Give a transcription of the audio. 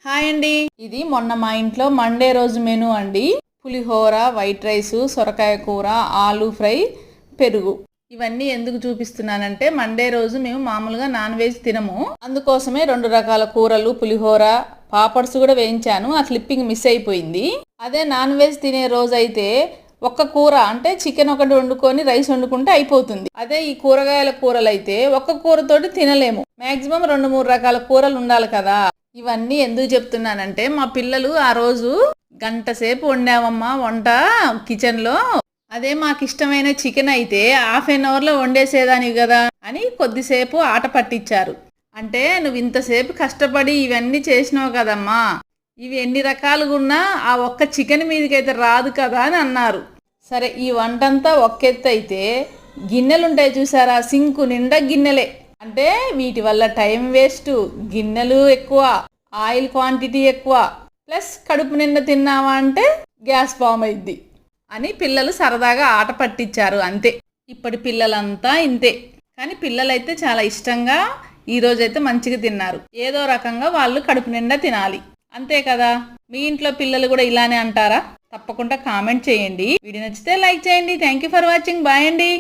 Hi అండి, ఇది మొన్న మా ఇంట్లో మండే రోజు మెనూ అండి. పులిహోర, వైట్ రైస్, సొరకాయ కూర, ఆలూ ఫ్రై, పెరుగు. ఇవన్నీ ఎందుకు చూపిస్తున్నానంటే మండే రోజు మేము మామూలుగా నాన్ వెజ్ తినము. అందుకోసమే 2 రకాల కూరలు, పులిహోర, పాపడ్స్ కూడా వేయించాను. ఆ క్లిప్పింగ్ మిస్ అయిపోయింది. అదే నాన్ వెజ్ తినే రోజు అయితే ఒక్క కూర అంటే చికెన్ ఒకటి వండుకొని రైస్ వండుకుంటే అయిపోతుంది. అదే ఈ కూరగాయల కూరలు అయితే ఒక్క కూరతోటి తినలేము. మాక్సిమం 2-3 రకాల కూరలు ఉండాలి కదా. ఇవన్నీ ఎందుకు చెప్తున్నానంటే మా పిల్లలు ఆ రోజు గంట సేపు వండామమ్మా వంట కిచెన్లో, అదే మాకు ఇష్టమైన చికెన్ అయితే ½ an hourలో వండేసేదానివి కదా అని కొద్దిసేపు ఆట పట్టించారు. అంటే నువ్వు ఇంతసేపు కష్టపడి ఇవన్నీ చేసినావు కదమ్మా, ఇవి ఎన్ని రకాలుగా ఉన్నా ఆ ఒక్క చికెన్ మీదకైతే రాదు కదా అని అన్నారు. సరే, ఈ వంటంతా ఒక్కెత్తు అయితే గిన్నెలు ఉంటాయి చూసారా, సింకు నిండా గిన్నెలే. అంటే వీటి వల్ల టైం వేస్ట్, గిన్నెలు ఎక్కువ, ఆయిల్ క్వాంటిటీ ఎక్కువ, ప్లస్ కడుపు నిండా తిన్నావా అంటే గ్యాస్ ఫామ్ అయింది అని పిల్లలు సరదాగా ఆట పట్టించారు అంతే. ఇప్పటి పిల్లలంతా ఇంతే. కానీ పిల్లలైతే చాలా ఇష్టంగా ఈరోజైతే మంచిగా తిన్నారు. ఏదో రకంగా వాళ్ళు కడుపు నిండా తినాలి, అంతే కదా. మీ ఇంట్లో పిల్లలు కూడా ఇలానే అంటారా? తప్పకుండా కామెంట్ చేయండి. వీడియో నచ్చితే లైక్ చేయండి. Thank you for watching. Bye అండి.